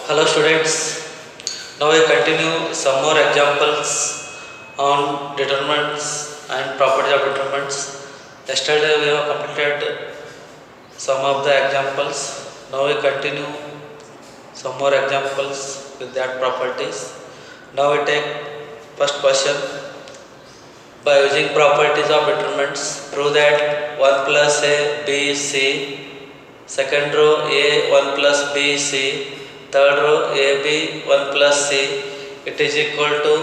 Hello students, now we continue some more examples on determinants and properties of determinants. Yesterday we have completed some of the examples. Now we continue some more examples with that properties. Now we take first question. By using properties of determinants, prove that 1 plus a b c, second row a 1 plus b c, third row ab 1 plus c, it is equal to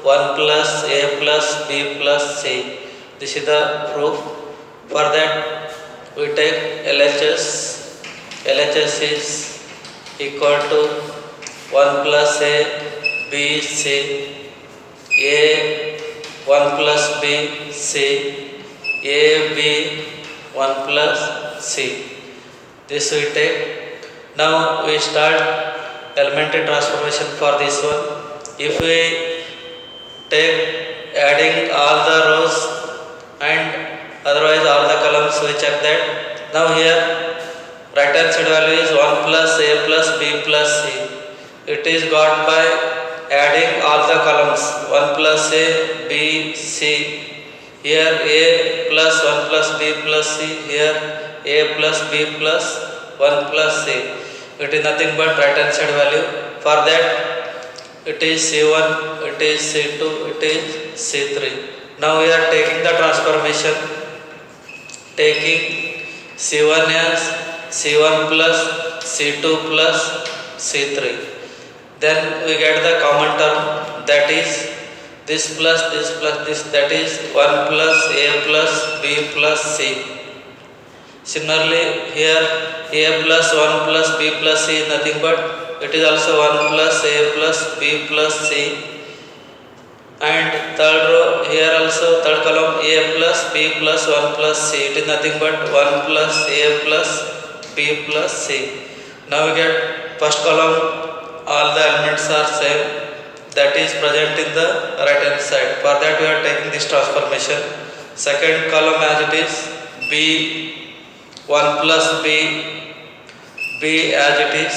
1 plus a plus b plus c. This is the proof. For that we take LHS. LHS is equal to 1 plus a b c, a 1 plus b c, a b 1 plus c. This we take. Now we start elementary transformation for this one. If we take adding all the rows and otherwise all the columns, we check that. Now here right hand side value is 1 plus a plus b plus c. It is got by adding all the columns 1 plus a b c. Here a plus 1 plus b plus c. Here a plus b plus 1 plus c. It is nothing but right hand side value. For that it is c1, it is c2, it is c3. Now we are taking the transformation, taking c1 as c1 plus c2 plus c3. Then we get the common term, that is this plus this, that is 1 plus a plus b plus c. Similarly here a plus 1 plus b plus c is nothing but it is also 1 plus a plus b plus c. And third row here also third column a plus b plus 1 plus c, it is nothing but 1 plus a plus b plus c. Now we get first column all the elements are same, that is present in the right hand side. For that we are taking this transformation. Second column as it is b 1 plus b as it is.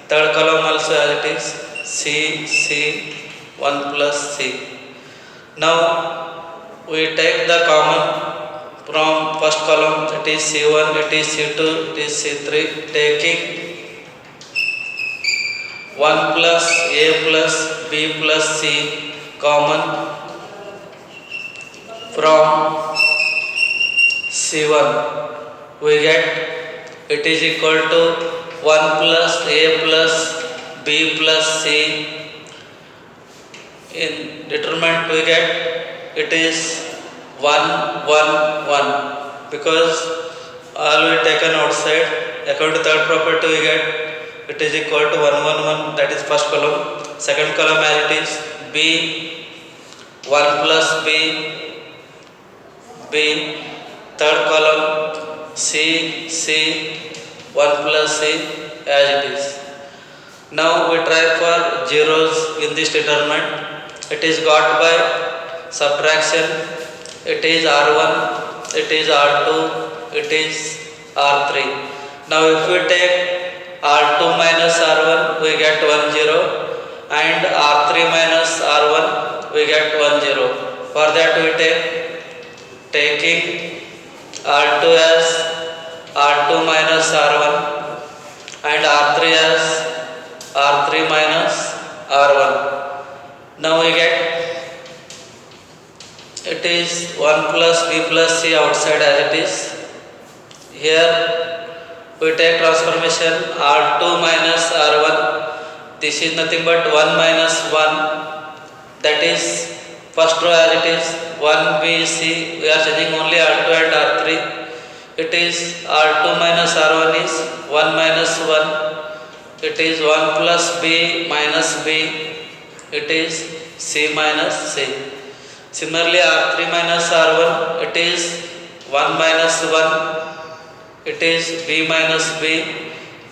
Third column also as it is c 1 plus c. Now we take the common from first column, it is c1, it is c2, it is c3, taking 1 plus a plus b plus c common from c1, we get it is equal to 1 plus a plus b plus c. In determinant we get it is 1 1 1 because all we taken outside. According to third property we get it is equal to 1 1 1, that is first column. Second column as it is b 1 plus b. Third column c 1 plus c as it is. Now we try for zeros in this determinant. It is got by subtraction. It is r1, it is r2, it is r3. Now if we take r2 minus r1 we get 1 0 and r3 minus r1 we get 1 0. For that we taking r2 as r2 minus r1 and r3 as r3 minus r1. Now we get it is 1 plus b plus c outside as it is. Here we take transformation r2 minus r1. This is nothing but 1 minus 1, that is first row as it is 1 b c. We are changing only r2 and r3. It is r2 minus r1 is 1 minus 1. It is 1 plus b minus b. It is c minus c. Similarly r3 minus r1 it is 1 minus 1. It is b minus b.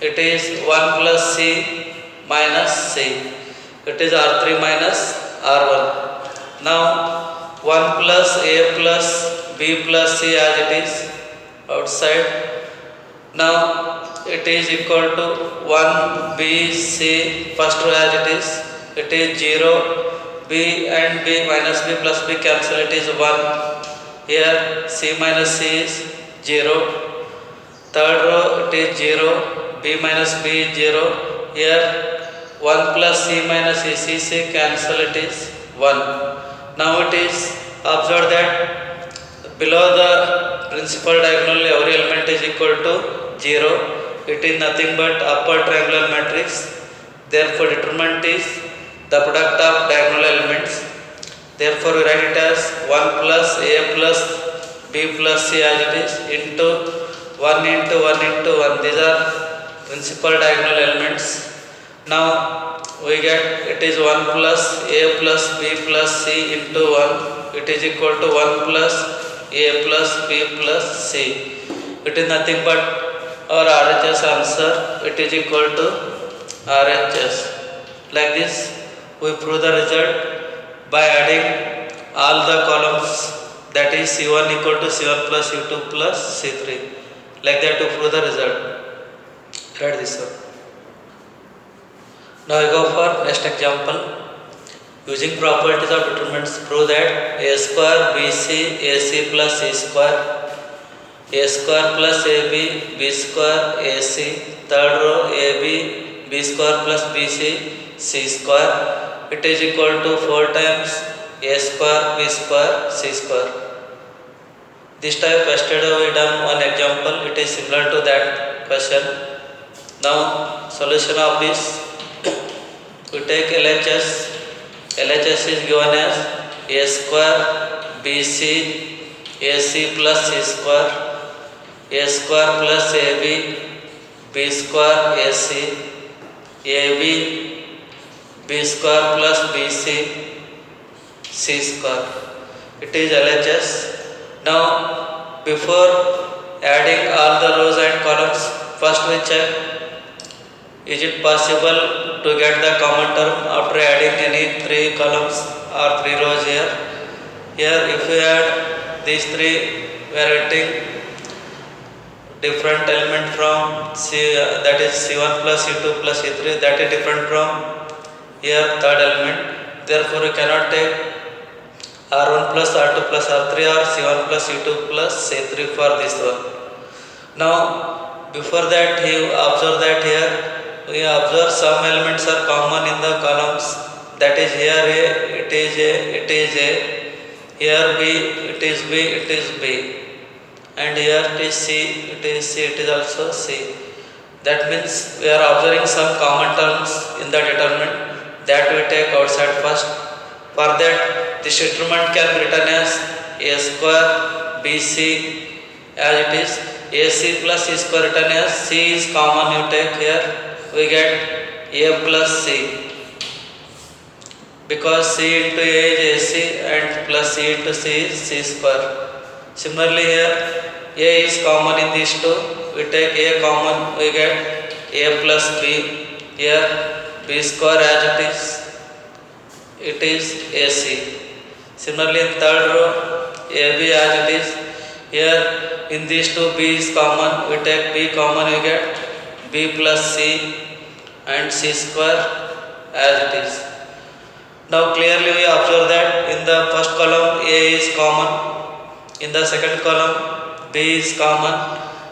It is 1 plus c minus c. It is r3 minus r1. Now 1 plus a plus b plus c as it is outside. Now it is equal to 1 B C first row as it is 0 B and B minus B plus B cancel, it is 1. Here C minus C is 0. Third row it is 0 B minus B is 0. Here 1 plus C minus C cancel, it is 1. Now it is observed that below the principal diagonal every element is equal to 0. It is nothing but upper triangular matrix. Therefore determinant is the product of diagonal elements. Therefore we write it as 1 plus A plus B plus C as it is into 1 into 1 into 1. These are principal diagonal elements. Now we get it is 1 plus A plus B plus C into 1. It is equal to 1 plus A plus B plus C. It is nothing but our RHS answer. It is equal to RHS. Like this we prove the result by adding all the columns, that is C1 equal to C1 plus C2 plus C3. Like that to prove the result. Write this one. Now we go for next example. Using properties of determinants, prove that A square BC AC plus C square, A square plus AB B square AC, third row AB B square plus BC C square, it is equal to 4 times A square B square C square. This type yesterday we done one example. It is similar to that question. Now solution of this, we take LHS. LHS is given as A square BC AC plus C square, A square plus AB B square AC, AB B square plus BC C square. It is LHS. Now before adding all the rows and columns, first we check is it possible to get the common term after adding any 3 columns or 3 rows here. Here if we add these 3, we are getting different element from C, that is C1 plus C2 plus C3, that is different from here third element. Therefore we cannot take R1 plus R2 plus R3 or C1 plus C2 plus C3 for this one. Now before that he observe that here we observe some elements are common in the columns, that is here A, it is A, it is A, here B, it is B, it is B, and here it is C, it is C, it is also C. That means we are observing some common terms in the determinant, that we take outside first. For that this determinant can be written as A square BC as it is, AC plus C square written as C is common, you take here, we get A plus C, because C into A is AC and plus C into C is C square. Similarly here A is common in these two, we take A common, we get A plus B. Here B square as it is AC. Similarly in third row AB as it is, here in these two B is common, we take B common, we get B plus C and C square as it is. Now clearly we observe that in the first column A is common, in the second column B is common,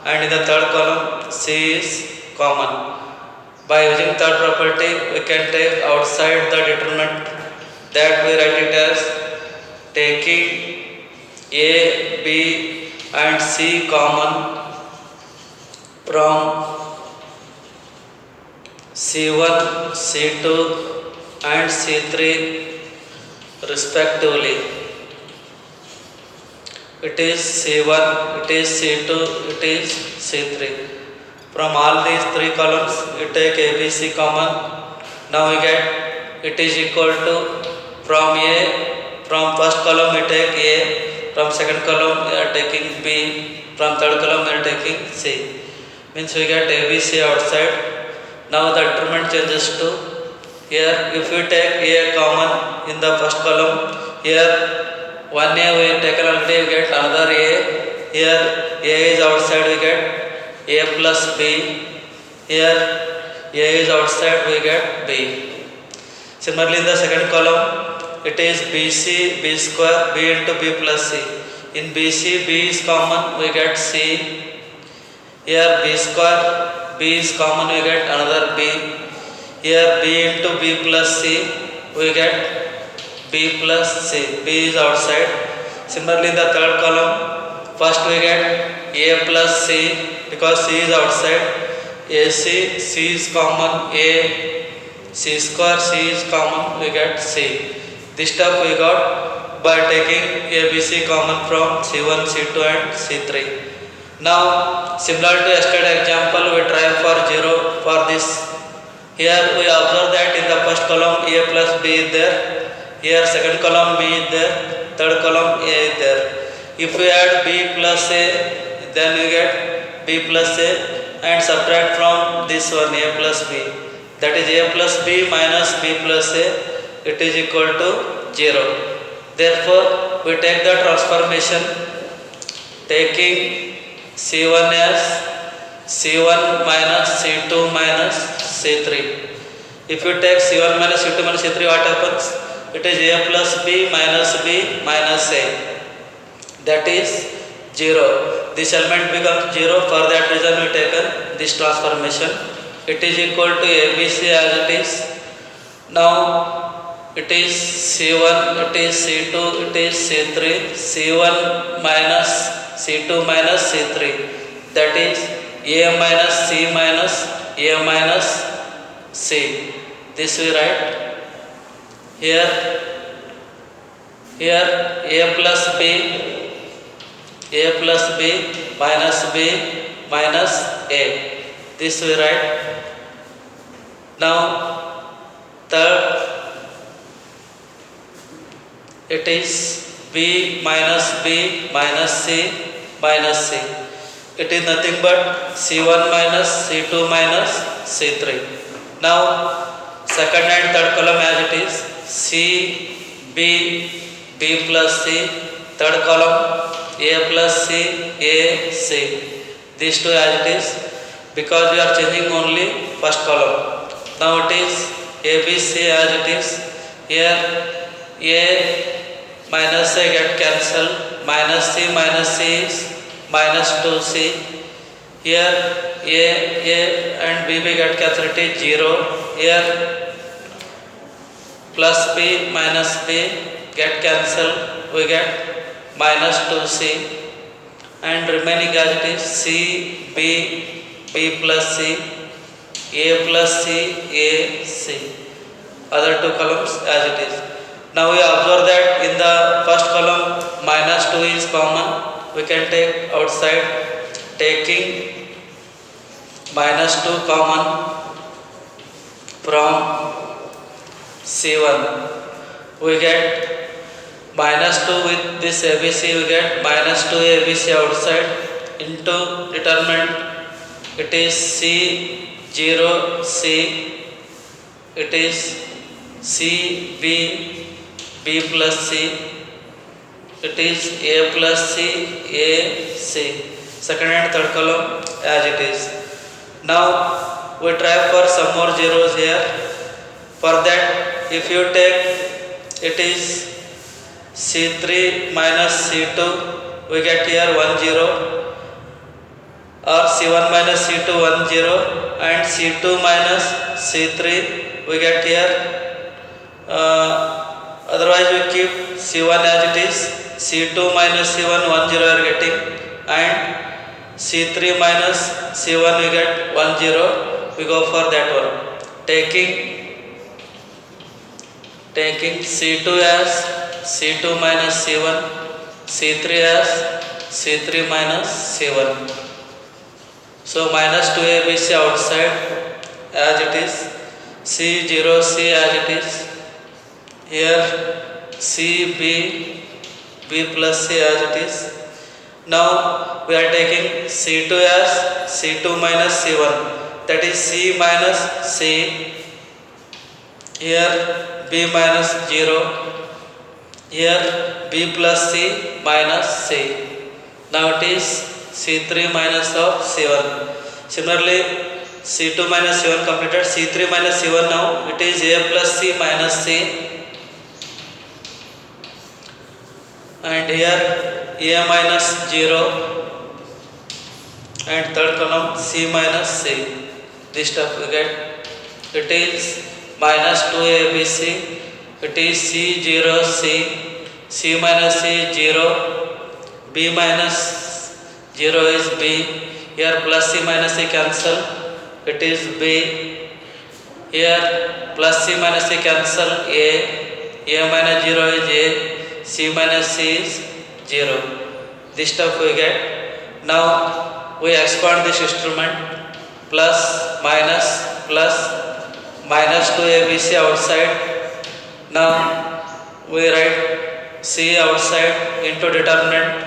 and in the third column C is common. By using third property we can take outside the determinant, that we write it as taking A, B and C common from C1, C2 and C3 respectively. It is C1, it is C2, it is C3. From all these 3 columns we take ABC common. Now we get it is equal to, from A, from first column we take A, from second column we are taking B, from third column we are taking C. Means we get ABC outside. Now the determinant changes to, here if we take A common in the first column, here one A we have taken already, we get another A, here A is outside, we get A plus B, Here A is outside, we get B. Similarly in the second column it is BC B square B into B plus C. In BC B is common, we get C. Here B square B is common, we get another B. Here B into B plus C, we get B plus C. B is outside. Similarly in the third column, first we get A plus C because C is outside. AC, C is common, A, C square, C is common, we get C. This stuff we got by taking ABC common from C1, C2 and C3. Now similar to yesterday example, we try for 0 for this. Here we observe that in the first column A plus B is there. Here second column B is there. Third column A is there. If we add B plus A, then we get B plus A and subtract from this one A plus B. That is A plus B minus B plus A. It is equal to 0. Therefore we take the transformation taking C1 as C1 minus C2 minus C3. If you take C1 minus C2 minus C3, what happens? It is A plus B minus A. That is 0. This element becomes 0. For that reason we taken this transformation. It is equal to ABC as it is. Now it is C1, it is C2, it is C3. C1 minus C2 minus C3. That is A minus C minus A minus C. This we write. Here A plus B minus B minus A. This we write. Now third, it is B minus C minus C. It is nothing but C1 minus C2 minus C3. Now second and third column as it is, C B plus C. Third column A plus C A C. These two as it is, because we are changing only first column. Now it is ABC as it is. Here A minus A get cancelled. Minus C is minus 2C. Here A and B get cancelled, it is 0. Here plus B minus B get cancelled, we get minus 2C. And remaining as it is C B plus C A plus C A C. Other two columns as it is. Now we observe that in the first column minus 2 is common. We can take outside. Taking minus 2 common from C1, we get minus 2 with this ABC, we get minus 2 ABC outside into determinant. It is C0 C. It is C B plus C. It is A plus C A C. Second and third column as it is. Now we try for some more zeros here. For that, if you take, it is C3 minus C2, we get here 1 0, or C1 minus C2 1 0, and C2 minus C3 we get here. Otherwise we keep C1 as it is. C2 minus C1 1 0 are getting, and C3 minus C1 we get 1 0. We go for that one. Taking C2 as C2 minus C1, C3 as C3 minus C1. So minus 2ABC outside as it is. C0C as it is. Here CB B plus C as it is. Now we are taking C2 as C2 minus C1. That is C minus C. Here B minus 0. Here B plus C minus C. Now it is C3 minus of C1. Similarly, C2 minus C1 completed. C3 minus C1 now. It is A plus C minus C. And here A minus 0. And third column C minus C. This stuff we get. It is minus 2ABC. It is C0 C. C minus C 0. B minus 0 is B. Here plus C minus C cancel. It is B. Here plus C minus C cancel A. A minus 0 is A. C minus C is 0. This stuff we get. Now we expand this instrument. Plus minus 2 ABC outside. Now we write C outside into determinant.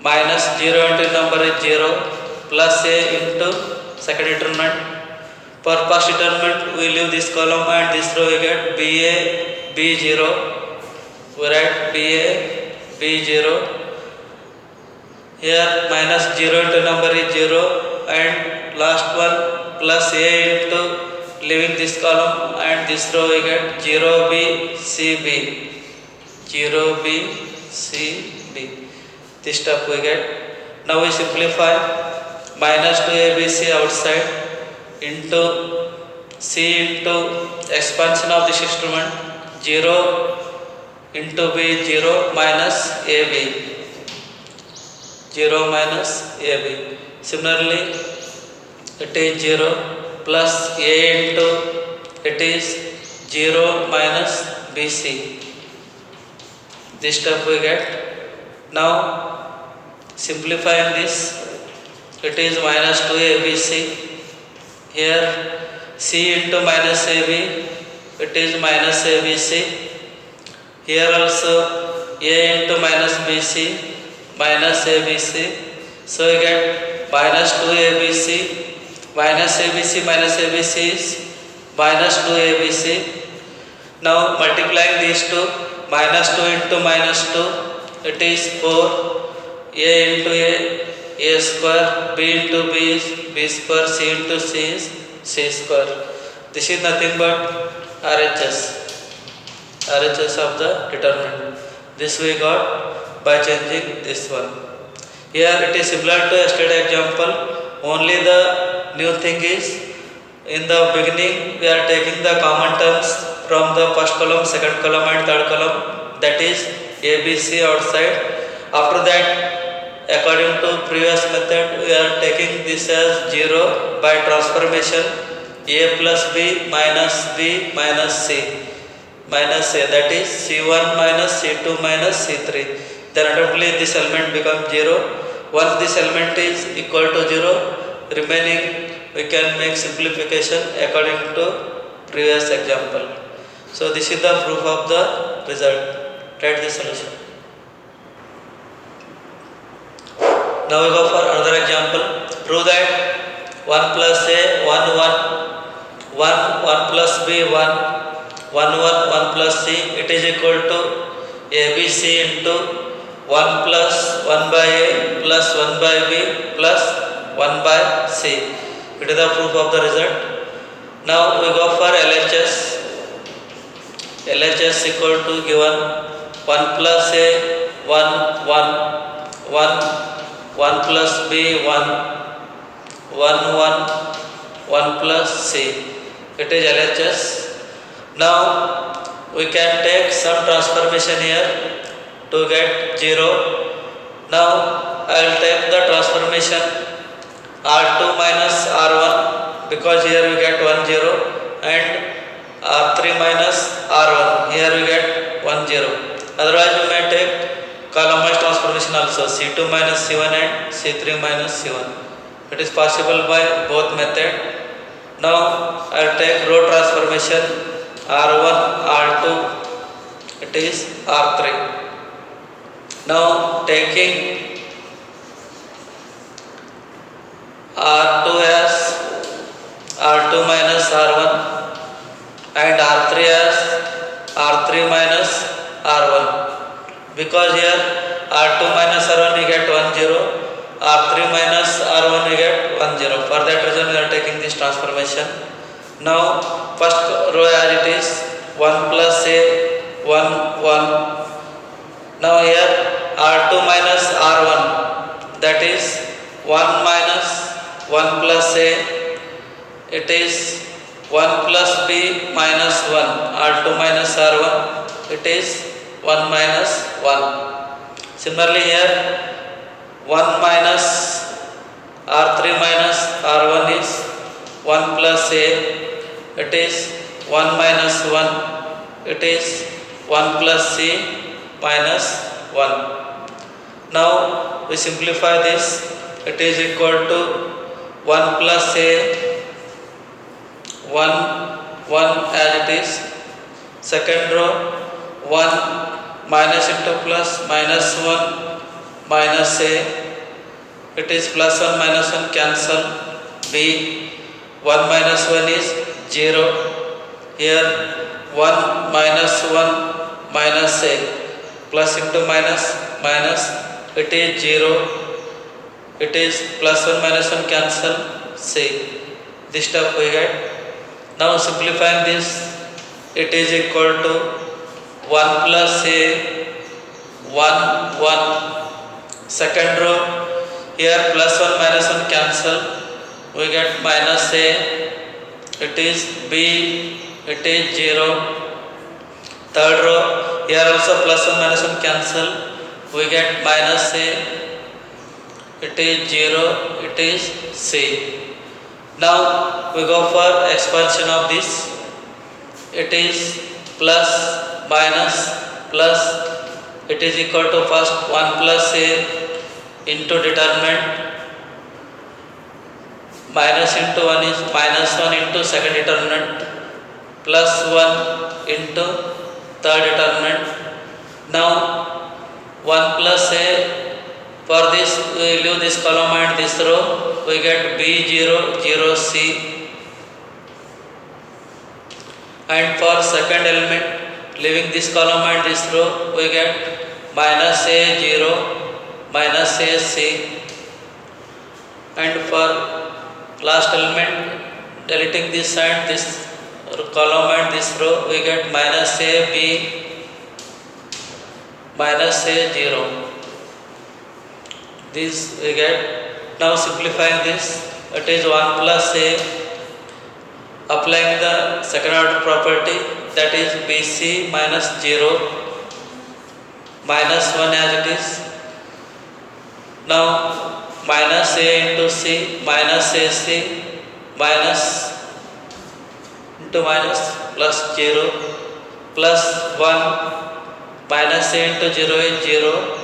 Minus 0 into number is 0. Plus A into second determinant. For first determinant we leave this column and this row we get BA B0. We write BA B0. Here minus 0 into number is 0 and last one plus A into leaving this column and this row we get 0B CB. 0B CB. This stuff we get. Now we simplify. Minus 2ABC outside into C into expansion of this instrument 0 into B 0 minus AB. 0 minus AB. Similarly, it is 0 plus A into it is 0 minus BC. This stuff we get. Now simplifying this, it is minus 2ABC. Here C into minus AB, it is minus ABC. Here also A into minus BC, minus ABC. So we get minus 2ABC, minus ABC, minus ABC is minus 2ABC. Now multiplying these two, minus 2 into minus 2, it is 4. A into A square, B into B is B square, C into C is C square. This is nothing but RHS of the determinant. This we got by changing this one. Here it is similar to yesterday example, only the new thing is in the beginning we are taking the common terms from the first column, second column and third column, that is ABC outside. After that, according to previous method, we are taking this as 0 by transformation. A plus B minus C minus A, that is C1 minus C2 minus C3. Then automatically this element becomes 0. Once this element is equal to 0, remaining we can make simplification according to previous example. So this is the proof of the result. Write the solution. Now we go for another example. Prove that 1 plus A 1 plus B 1 plus C, it is equal to ABC into 1 plus 1 by A plus 1 by B plus 1 by C. It is the proof of the result. Now we go for LHS. LHS equal to given 1 plus A 1 plus B 1 plus C. It is LHS. Now we can take some transformation here to get 0. Now I will take the transformation R2 minus R1, because here we get 1 0, and R3 minus R1, here we get 1 0. Otherwise we may take column wise transformation also, C2 minus C1 and C3 minus C1. It is possible by both method. Now I will take row transformation R1, R2, it is R3. Now taking R2 as R2 minus R1 and R3 as R3 minus R1, because here R2 minus R1 we get 1 0, R3 minus R1 we get 1 0. For that reason we are taking this transformation. Now first row as it is 1 plus a 1 1. Now here R2 minus R1, that is 1 minus 1 plus a, it is 1 plus b minus 1, R2 minus R1, it is 1 minus 1. Similarly here 1 minus R3 minus R1 is 1 plus a, it is 1 minus 1, it is 1 plus c minus 1. Now we simplify this, it is equal to 1 plus a 1 1 as it is. Second row 1 minus into plus minus 1 minus a, it is plus 1 minus 1 cancel, b 1 minus 1 is 0. Here 1 minus 1 minus a, plus into minus minus, it is 0, it is plus 1 minus 1 cancel, c. This stuff we get. Now simplifying this, it is equal to 1 plus a 1 1. Second row here plus 1 minus 1 cancel, we get minus a, it is b, it is 0. Third row here also plus 1 minus 1 cancel, we get minus a, it is 0, it is c. Now we go for expansion of this, it is plus minus plus, it is equal to first 1 plus a into determinant, minus into 1 is minus 1 into second determinant, plus 1 into third determinant. Now 1 plus a, for this we leave this column and this row, we get b0 0 c, and for second element leaving this column and this row, we get minus a 0 minus a c, and for last element deleting this and this column and this row, we get minus a b minus a 0. This we get. Now simplifying this, it is 1 plus a, applying the second order property, that is bc minus 0 minus 1 as it is. Now minus a into c minus ac minus into minus plus 0 plus 1 minus a into 0 is 0,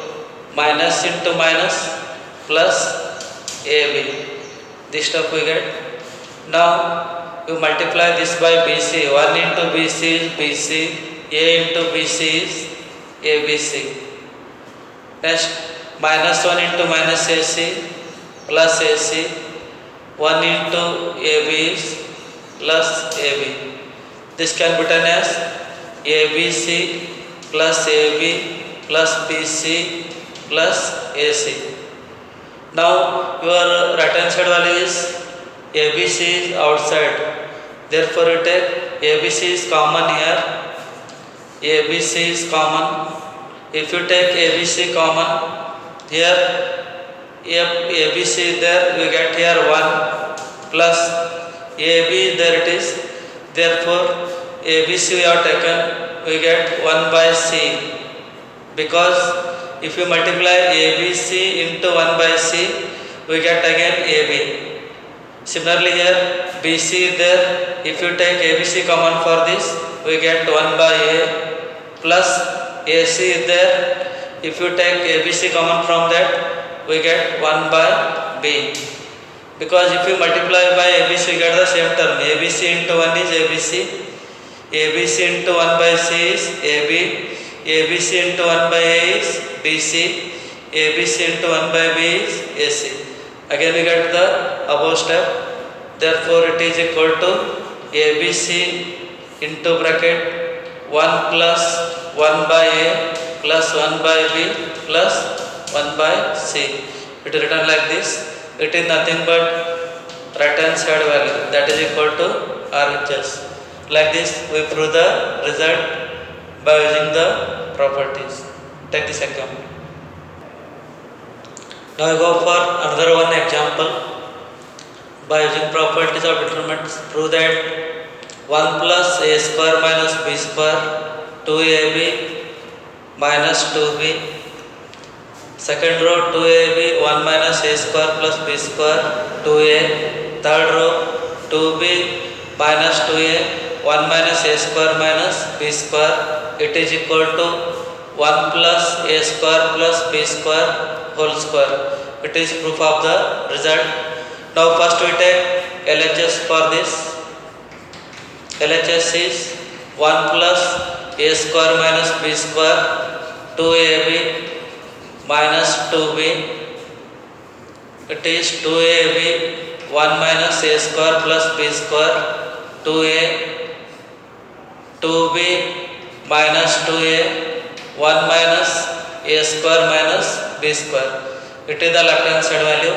minus into minus plus ab. This stuff we get. Now you multiply this by bc, 1 into bc is bc, a into bc is abc. Next minus 1 into minus ac plus ac, 1 into ab is plus ab. This can be written as abc plus ab plus bc plus ac. Now your right hand side value is abc is outside, therefore you take abc is common here, abc is common. If you take abc common here, if abc is there, we get here 1 plus ab there it is, therefore abc we have taken, we get 1 by c, because if you multiply abc into 1 by c, we get again ab. Similarly here bc is there, if you take abc common for this, we get 1 by a, plus ac is there, if you take abc common from that, we get 1 by b. Because if you multiply by abc, we get the same term, abc into 1 is abc, abc into 1 by c is ab, abc into 1 by a is bc, abc into 1 by b is ac. Again we get the above step, therefore it is equal to abc into bracket 1 plus 1 by a plus 1 by b plus 1 by c. It is written like this. It is nothing but right hand side value, that is equal to RHS. Like this we prove the result by using the properties. Take this example. Now we go for another one example. By using properties of determinants, prove that 1 plus a square minus b square 2ab minus 2b. Second row 2ab 1 minus a square plus b square 2a. Third row 2b minus 2a 1 minus a square minus b square. It is equal to 1 plus a square plus b square whole square. It is proof of the result. Now first we take LHS for this. LHS is 1 plus a square minus b square 2ab minus 2b. It is 2ab 1 minus a square plus b square 2a 2b minus 2a 1 minus a square minus b square. It is the left hand side value.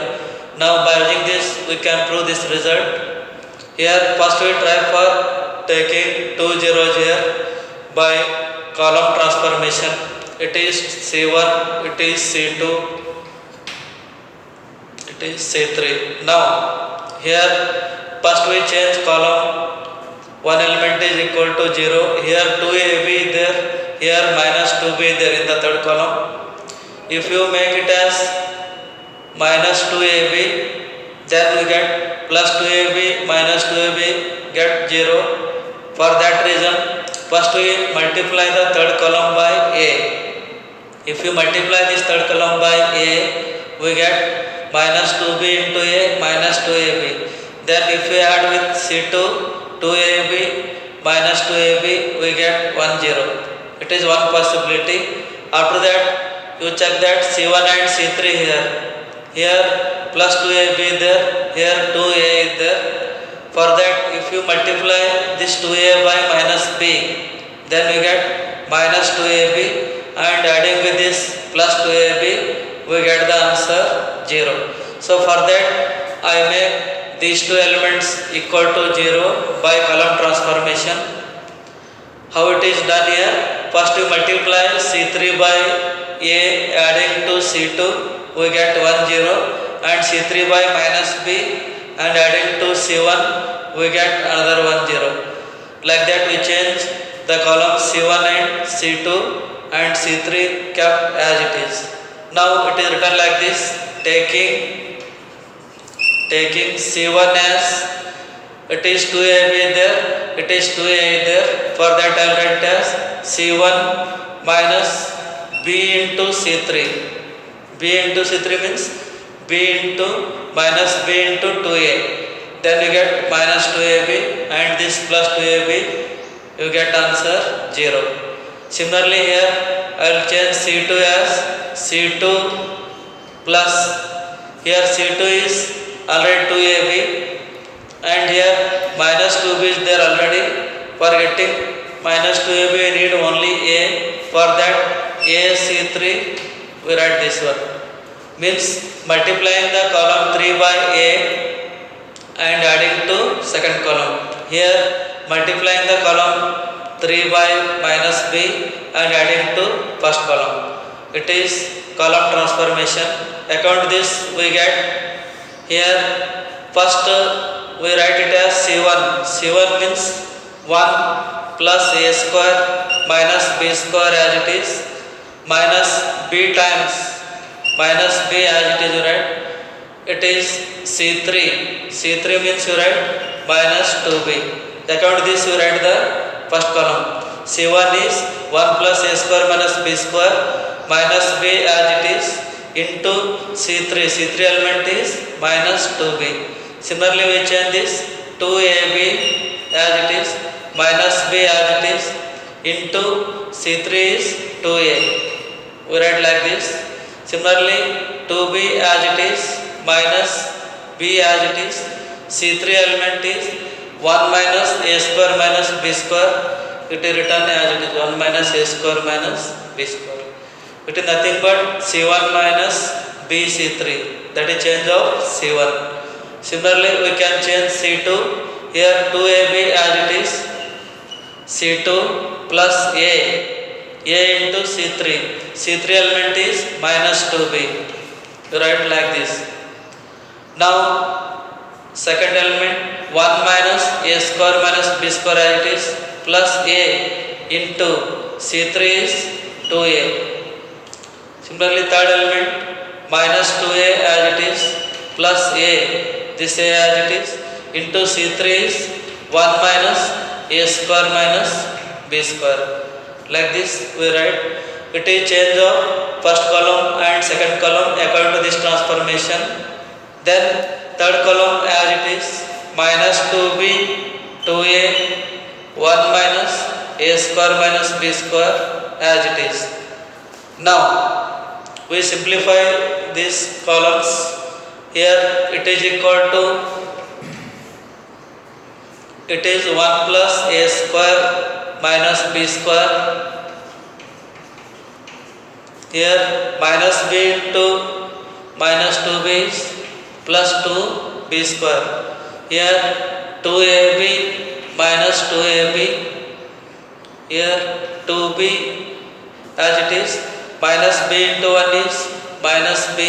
Now by using this we can prove this result. Here first we try for taking 2 zeros here by column transformation. It is C1, it is C2, it is C3. Now here first we change column. One element is equal to 0. Here 2ab there, here minus 2b there in the third column. If you make it as minus 2ab, then we get plus 2ab minus 2ab get 0. For that reason first we multiply the third column by a. If you multiply this third column by a, we get minus 2b into a minus 2ab. Then if we add with C2 2ab minus 2ab, we get 1 0. It is one possibility. After that you check that C1 and C3 here. Here plus 2ab there, here 2a is there. For that if you multiply this 2a by minus b, then we get minus 2ab, and adding with this plus 2ab we get the answer 0. So for that I make these two elements equal to 0 by column transformation. How it is done here? First we multiply C3 by a adding to C2, we get 1 0, and C3 by minus b and adding to C1 we get another 1 0. Like that we change the column C1 and C2 and C3 kept as it is. Now it is written like this, taking C1 as it is 2ab there, it is 2a there. For that I will write as C1 minus b into C3. b into C3 means b into minus b into 2a. Then we get minus 2ab and this plus 2ab, you get answer 0. Similarly here I will change C2 as C2 plus, here C2 is already 2ab and here minus 2b is there already. For getting minus 2ab we need only a. For that a C3 we write this one, means multiplying the column 3 by a and adding to second column. Here multiplying the column 3 by minus b and adding to first column. It is column transformation. Account this we get here. First we write it as C1. C1 means 1 plus a square minus b square as it is, minus b times minus b as it is you write. It is C3. C3 means you write minus 2b. Account this you write the first column. C1 is 1 plus a square minus b square minus b as it is into C3. C3 element is minus 2b. Similarly we change this 2ab as it is minus b as it is into C3 is 2a. We write like this. Similarly 2b as it is minus b as it is. C3 element is 1 minus a square minus b square. It is written as it is 1 minus a square minus b square. It is nothing but C1 minus b C3. That is change of C1. Similarly, we can change C2 here 2AB as it is C2 plus A into C3. C3 element is minus 2B. You write like this. Now, second element 1 minus A square minus B square as it is plus A into C3 is 2A. Similarly, third element minus 2A as it is plus A, this A as it is into C3 is 1 minus A square minus B square. Like this we write. It is change of first column and second column according to this transformation. Then third column as it is minus 2B 2A 1 minus A square minus B square as it is. Now we simplify these columns. Here it is equal to, it is 1 plus A square minus B square. Here minus B into minus 2B is plus 2B square. Here 2AB minus 2AB. Here 2B as it is minus B into 1 is minus B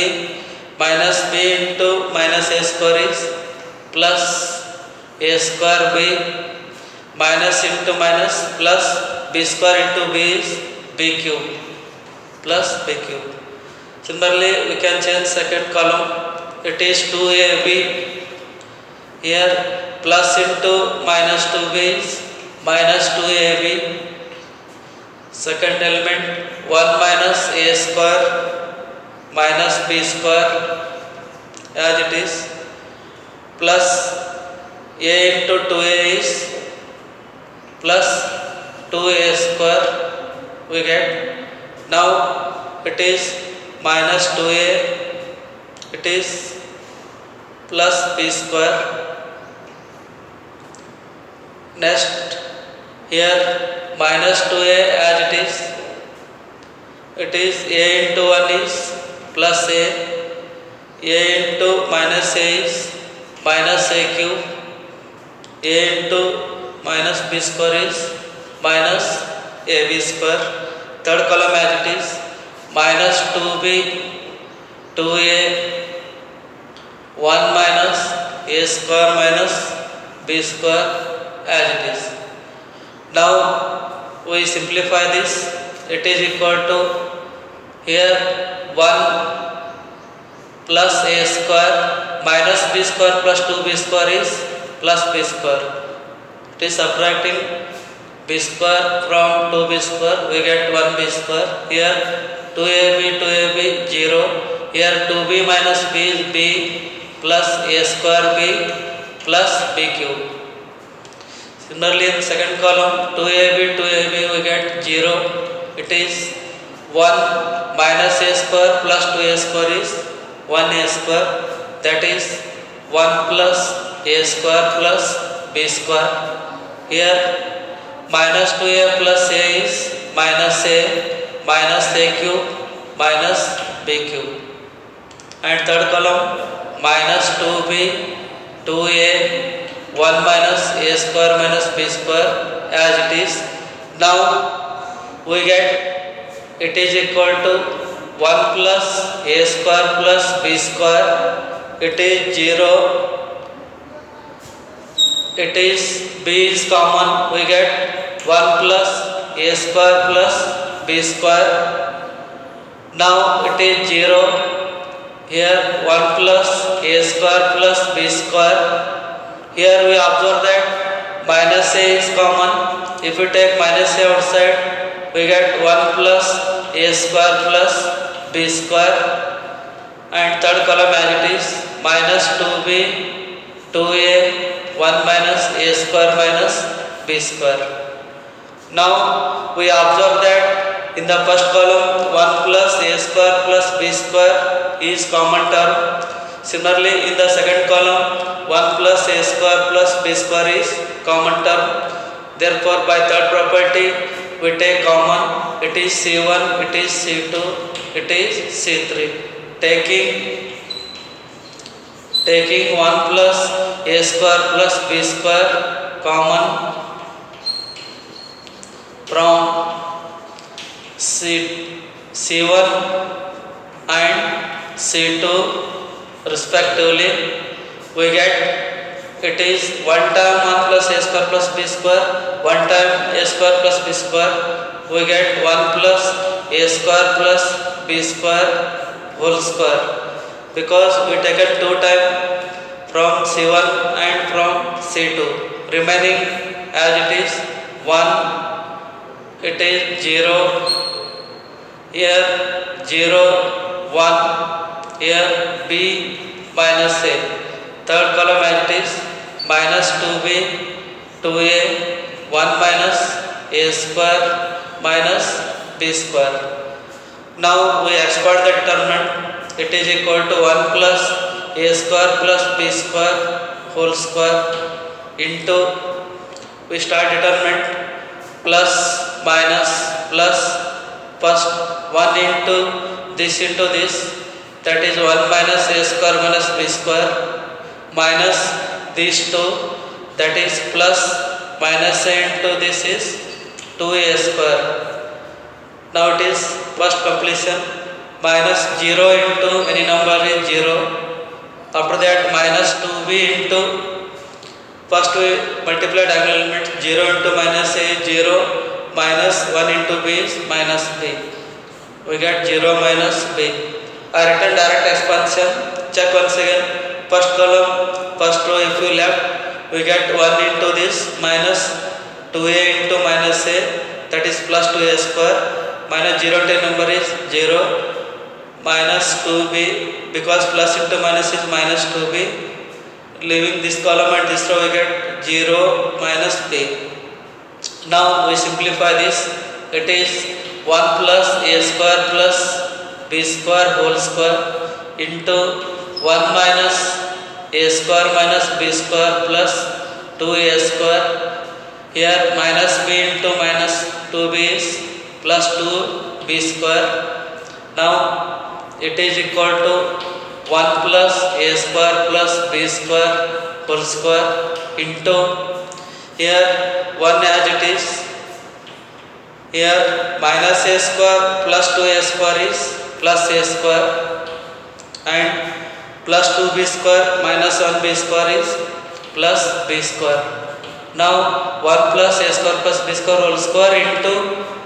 into minus A square is plus A square B minus into minus plus B square into B is B cube plus B cube. Similarly, we can change second column. It is 2AB. Here plus into minus 2B is minus 2AB. Second element 1 minus A square minus B square as it is plus A into 2A is plus 2A square we get. Now it is minus 2A, it is plus B square. Next here minus 2A as it is A into 1 is plus A into minus A is minus A cube, A into minus B square is minus AB square. Third column as it is minus 2B 2A 1 minus A square minus B square as it is. Now we simplify this. It is equal to, here 1 plus A square minus B square plus 2B square is plus B square. It is subtracting B square from 2B square, we get 1B square. Here 2AB 0. Here 2B minus B is B plus A square B plus B cube. Similarly, in second column 2AB we get 0. It is 1 minus A square plus 2A square is 1A square, that is 1 plus A square plus B square. Here minus 2A plus A is minus A cube minus B cube. And third column minus 2B 2A 1 minus A square minus B square as it is. Now we get it is equal to 1 plus A square plus B square. It is 0. It is B is common, we get 1 plus A square plus B square. Now it is 0. Here 1 plus A square plus B square. Here we observe that minus A is common. If we take minus A outside, we get 1 plus A square plus B square. And third column as it is minus 2B 2A 1 minus A square minus B square. Now we observe that in the first column 1 plus A square plus B square is common term. Similarly, in the second column 1 plus A square plus B square is common term. Therefore, by third property we take common. It is C1, it is C2, it is C3. Taking taking 1 plus a square plus b square common from C1 and C2 respectively, we get it is 1 time 1 plus a square plus b square, 1 time a square plus b square, we get 1 plus a square plus b square whole square, because we take it 2 time from C1 and from C2, remaining as it is 1, it is 0, here 0, 1, here b minus a, third column as it is minus 2b, 2a, 1 minus a square minus b square. Now we expand the determinant, it is equal to 1 plus a square plus b square whole square into, we start determinant plus minus plus, first 1 into this, that is 1 minus a square minus b square minus these two, that is plus minus a into this is 2a square. Now it is first completion, minus 0 into any number is 0, after that minus 2b into, first we multiply diagonal elements, 0 into minus a is 0, minus 1 into b is minus b, we get 0 minus b. I written direct expansion, check once again, first column, first row, if you left, we get 1 into this minus 2a into minus a, that is plus 2a square, minus 0 to number is 0, minus 2b, because plus into minus is minus 2b, leaving this column and this row, we get 0 minus b. Now we simplify this, it is 1 plus a square plus b square whole square into 1 minus a square minus b square plus 2a square, here minus b into minus 2b is plus 2b square. Now it is equal to 1 plus a square plus b square whole square into, here 1 as it is, here minus a square plus 2a square is plus a square, and plus 2b square minus 1b square is plus b square. Now 1 plus a square plus b square whole square into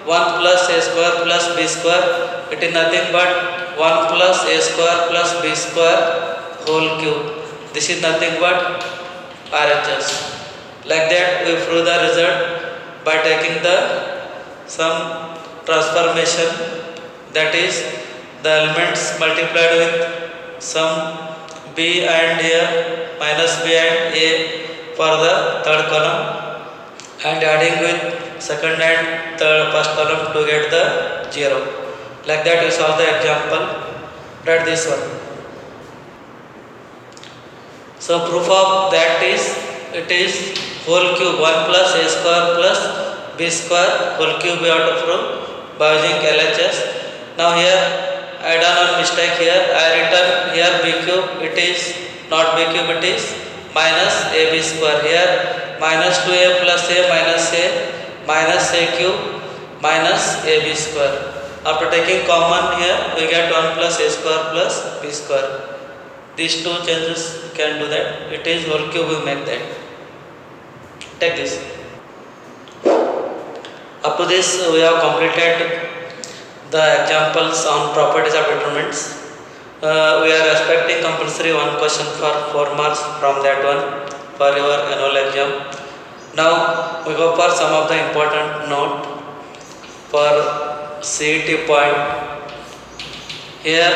1 plus a square plus b square, it is nothing but 1 plus a square plus b square whole cube. This is nothing but RHS. Like that we prove the result by taking the some transformation, that is the elements multiplied with some b and here minus b and a for the third column, and adding with second and third first column to get the 0. Like that we solve the example. Write this one. So proof of that is, it is whole cube 1 plus a square plus b square whole cube we have to prove by using LHS. Now here I done one mistake here, I written here b cube, it is not b cube, it is minus ab square, here minus 2a plus a minus a cube minus ab square. After taking common here, we get 1 plus a square plus b square. These two changes can do that, it is whole cube we make that. Take this. Up to this we have completed the examples on properties of determinants. We are expecting compulsory one question for 4 marks from that one for your annual exam. Now we go for some of the important note for CET point. Here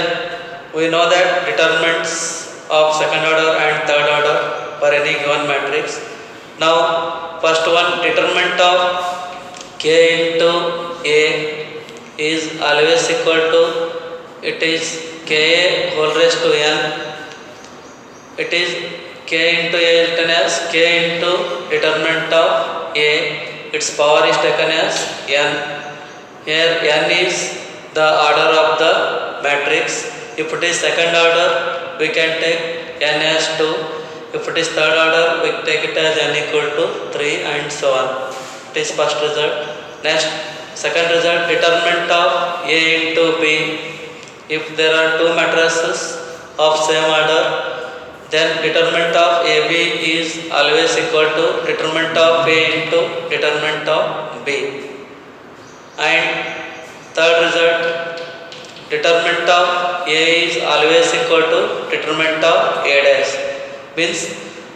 we know that determinants of second order and third order for any given matrix. Now first one, determinant of k into a is always equal to, it is k whole raised to n, it is k into a is written as k into determinant of a, its power is taken as n. Here n is the order of the matrix. If it is second order, we can take n as 2. If it is third order, we take it as n equal to 3 and so on. It is first result. Next, second result, determinant of A into B. If there are two matrices of same order, then determinant of AB is always equal to determinant of A into determinant of B. And third result, determinant of A is always equal to determinant of A dash. Means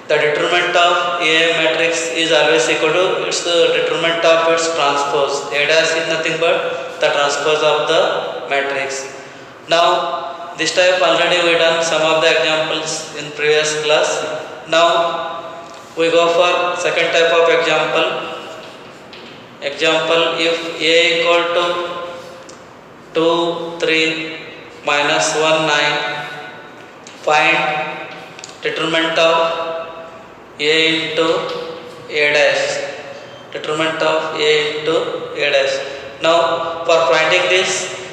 the determinant of A matrix is always equal to its determinant of its transpose. A dash is nothing but the transpose of the matrix. Now this type already we done some of the examples in previous class. Now we go for second type of example. Example, if A equal to 2, 3, minus 1, 9, find determinant of A into A dash. Determinant of A into A dash. Now for finding this,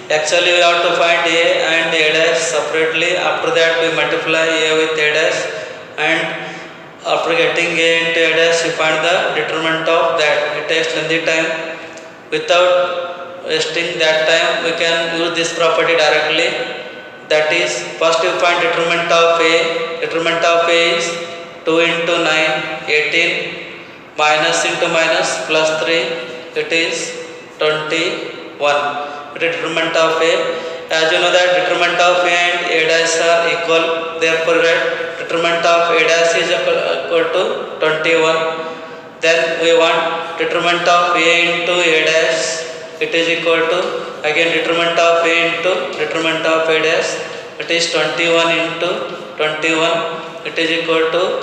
actually we have to find A and A dash separately. After that we multiply A with A dash, and after getting A into A dash we find the determinant of that. It takes lengthy time. Without wasting that time, we can use this property directly. That is, first we find determinant of A. Determinant of A is 2 into 9, 18, minus into minus plus 3, it is 21. Determinant of A. As you know that determinant of A and A dash are equal, therefore determinant of A dash is equal to 21. Then we want determinant of A into A dash. It is equal to again determinant of A into determinant of A dash. It is 21 into 21. It is equal to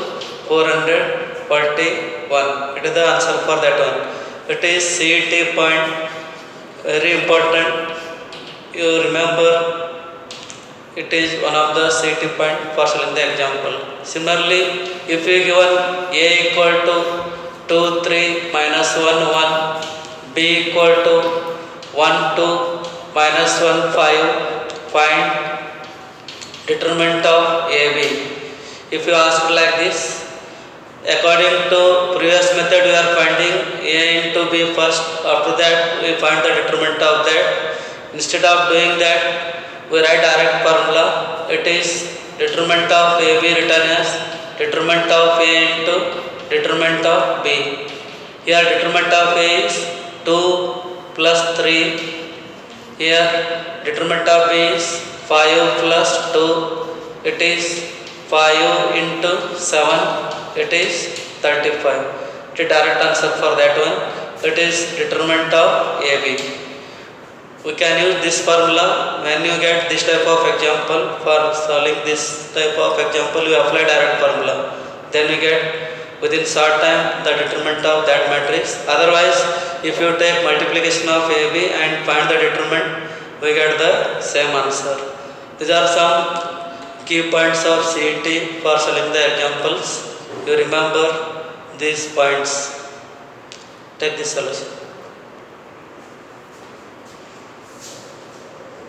441. It is the answer for that one. It is CET point. Very important. You remember, it is one of the CET point for solving the example. Similarly, if you given A equal to 2, 3, minus 1, 1, B equal to 1, 2, minus 1, 5, find determinant of AB. If you ask like this, according to previous method we are finding A into B first, after that we find the determinant of that. Instead of doing that, we write direct formula. It is determinant of AB written as determinant of A into determinant of B. Here determinant of A is 2 plus 3. Here determinant of B is 5 plus 2. It is 5 into 7. It is 35. The direct answer for that one. It is determinant of AB. We can use this formula when you get this type of example. For solving this type of example, you apply direct formula. Then we get within short time the determinant of that matrix. Otherwise, if you take multiplication of AB and find the determinant, we get the same answer. These are some key points of CET for solving the examples. You remember these points. Take this solution.